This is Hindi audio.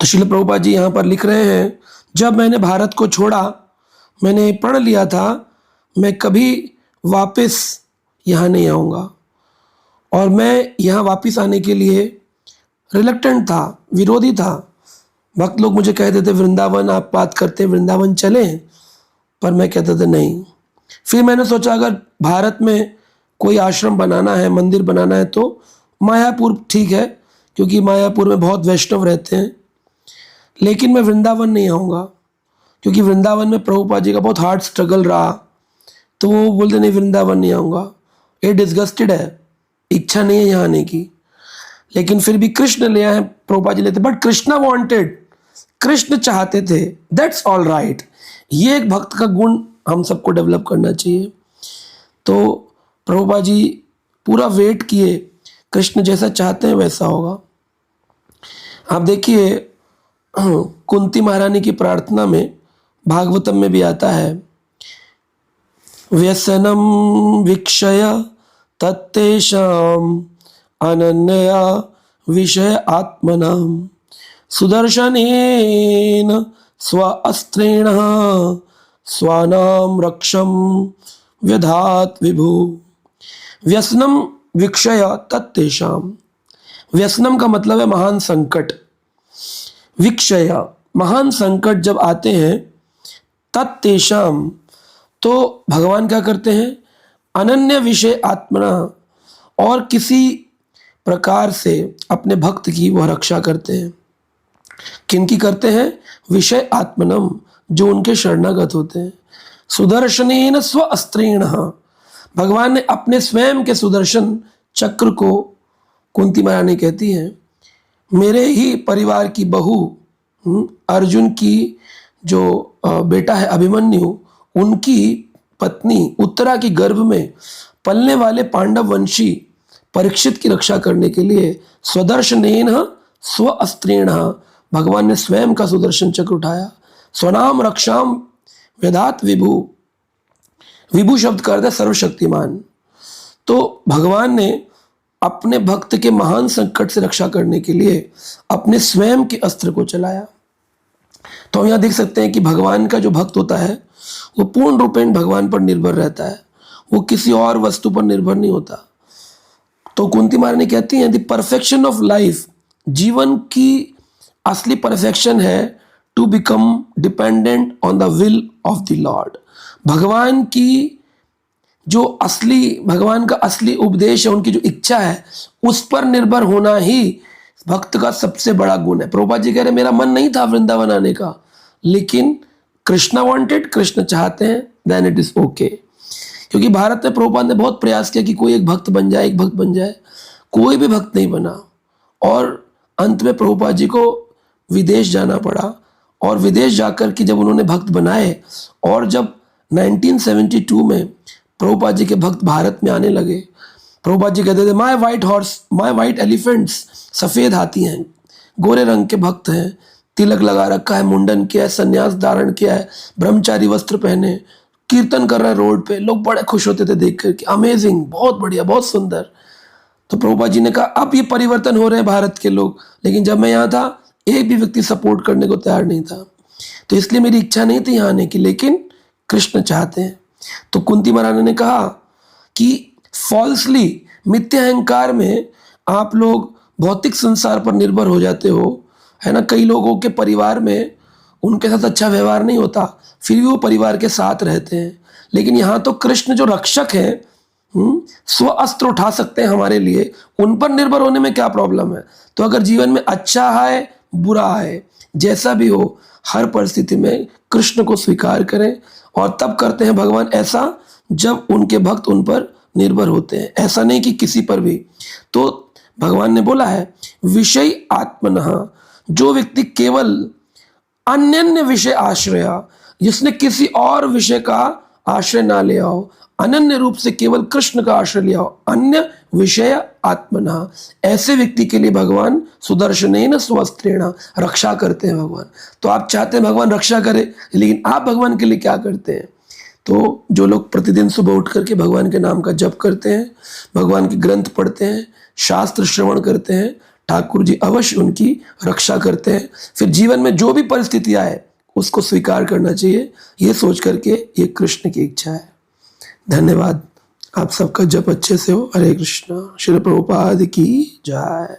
तो श्रील प्रभुपाद जी यहाँ पर लिख रहे हैं, जब मैंने भारत को छोड़ा, मैंने पढ़ लिया था मैं कभी वापस यहाँ नहीं आऊँगा, और मैं यहाँ वापस आने के लिए रिलक्टेंट था, विरोधी था। भक्त लोग मुझे कहते थे वृंदावन आप बात करते, वृंदावन चलें, पर मैं कहता था नहीं। फिर मैंने सोचा अगर भारत में कोई आश्रम बनाना है, मंदिर बनाना है, तो मायापुर ठीक है, क्योंकि मायापुर में बहुत वैष्णव रहते हैं। लेकिन मैं वृंदावन नहीं आऊँगा, क्योंकि वृंदावन में प्रभुपाद जी का बहुत हार्ड स्ट्रगल रहा। तो वो बोलते नहीं, वृंदावन नहीं आऊँगा, ये डिस्गस्टेड है, इच्छा नहीं है यहाँ आने की। लेकिन फिर भी कृष्ण ले आए, प्रभुपाद जी लेते, बट कृष्णा वांटेड, कृष्ण चाहते थे, दैट्स ऑल राइट। ये एक भक्त का गुण हम सबको डेवलप करना चाहिए। तो प्रभुपाद जी पूरा वेट किए, कृष्ण जैसा चाहते हैं वैसा होगा। आप देखिए कुंती महारानी की प्रार्थना में, भागवतम में भी आता है, व्यसनम वीक्षय तत्तेषाम अनन्या विषय आत्मनाम सुदर्शनेन स्व अस्त्रेण स्वानाम रक्षम व्यधात विभु। व्यसनम वीक्षय तत्तेषाम, व्यसनम का मतलब है महान संकट। वीक्षय, महान संकट जब आते हैं, तत्तेषाम, तो भगवान क्या करते हैं, अनन्य विषय आत्मना, और किसी प्रकार से अपने भक्त की वह रक्षा करते हैं। किनकी करते हैं, विषय आत्मनम, जो उनके शरणागत होते हैं। सुदर्शनेन स्व अस्त्रेण, भगवान ने अपने स्वयं के सुदर्शन चक्र को, कुंती महारानी कहती हैं, मेरे ही परिवार की बहू अर्जुन की जो बेटा है अभिमन्यु, उनकी पत्नी उत्तरा की गर्भ में पलने वाले पांडव वंशी परीक्षित की रक्षा करने के लिए स्वदर्शनेन स्व अस्त्रेण, भगवान ने स्वयं का सुदर्शन चक्र उठाया। स्वनाम रक्षाम वेदात विभु, विभु शब्द का अर्थ है सर्वशक्तिमान। तो भगवान ने अपने भक्त के महान संकट से रक्षा करने के लिए अपने स्वयं के अस्त्र को चलाया। तो हम यहाँ देख सकते हैं कि भगवान का जो भक्त होता है वो पूर्ण रूपेण भगवान पर निर्भर रहता है, वो किसी और वस्तु पर निर्भर नहीं होता। तो कुंती महारानी कहती हैं, द परफेक्शन ऑफ लाइफ, जीवन की असली परफेक्शन है to become dependent on the will of the lord. भगवान की जो असली, भगवान का असली उपदेश है, उनकी जो इच्छा है, उस पर निर्भर होना ही भक्त का सबसे बड़ा गुण है। प्रभुपाद जी कह रहे मेरा मन नहीं था वृंदावन आने का, लेकिन कृष्णा वांटेड, कृष्ण चाहते हैं, देन इट इज ओके। क्योंकि भारत में प्रभुपाद ने बहुत प्रयास किया कि कोई एक भक्त बन जाए, एक भक्त बन जाए, कोई भी भक्त नहीं बना, और अंत में प्रभुपाद जी को विदेश जाना पड़ा। और विदेश जाकर के जब उन्होंने भक्त बनाए, और जब 1972 में प्रभुपाद जी के भक्त भारत में आने लगे, प्रभुपाद जी कहते थे my white horse, my white elephants, सफ़ेद हाथी हैं, गोरे रंग के भक्त हैं, तिलक लगा रखा है, मुंडन किया है, संन्यास धारण किया है, ब्रह्मचारी वस्त्र पहने, कीर्तन कर रहे हैं रोड पे, लोग बड़े खुश होते थे देख कर कि अमेजिंग, बहुत बढ़िया, बहुत सुंदर। तो प्रभुपाद जी ने कहा अब ये परिवर्तन हो रहे हैं भारत के लोग, लेकिन जब मैं यहाँ था एक भी व्यक्ति सपोर्ट करने को तैयार नहीं था। तो इसलिए मेरी इच्छा नहीं थी यहाँ आने की, लेकिन कृष्ण चाहते हैं। तो कुंती महारानी ने कहा कि फॉल्सली, मिथ्या अहंकार में आप लोग भौतिक संसार पर निर्भर हो जाते हो, है ना। कई लोगों के परिवार में उनके साथ अच्छा व्यवहार नहीं होता, फिर भी वो परिवार के साथ रहते हैं। लेकिन यहाँ तो कृष्ण जो रक्षक हैं, स्व अस्त्र उठा सकते हैं हमारे लिए, उन पर निर्भर होने में क्या प्रॉब्लम है। तो अगर जीवन में अच्छा है बुरा है, जैसा भी हो, हर परिस्थिति में कृष्ण को स्वीकार करें, और तब करते हैं भगवान ऐसा जब उनके भक्त उन पर निर्भर होते हैं, ऐसा नहीं कि किसी पर भी। तो भगवान ने बोला है विषय आत्मनः, जो व्यक्ति केवल अन्य विषय आश्रया, जिसने किसी और विषय का आश्रय ना लिया हो, अनन्य रूप से केवल कृष्ण का आश्रय लिया हो, अन्य विषय आत्मना, ऐसे व्यक्ति के लिए भगवान सुदर्शनेन स्वस्त्रेण, रक्षा करते हैं भगवान। तो आप चाहते हैं भगवान रक्षा करे, लेकिन आप भगवान के लिए क्या करते हैं। तो जो लोग प्रतिदिन सुबह उठ करके भगवान के नाम का जप करते हैं, भगवान के ग्रंथ पढ़ते हैं, शास्त्र श्रवण करते हैं, ठाकुर जी अवश्य उनकी रक्षा करते हैं। फिर जीवन में जो भी परिस्थितियाँ आए उसको स्वीकार करना चाहिए, ये सोच करके ये कृष्ण की इच्छा है। धन्यवाद। आप सबका जप अच्छे से हो। हरे कृष्णा। श्रील प्रभुपाद की जय।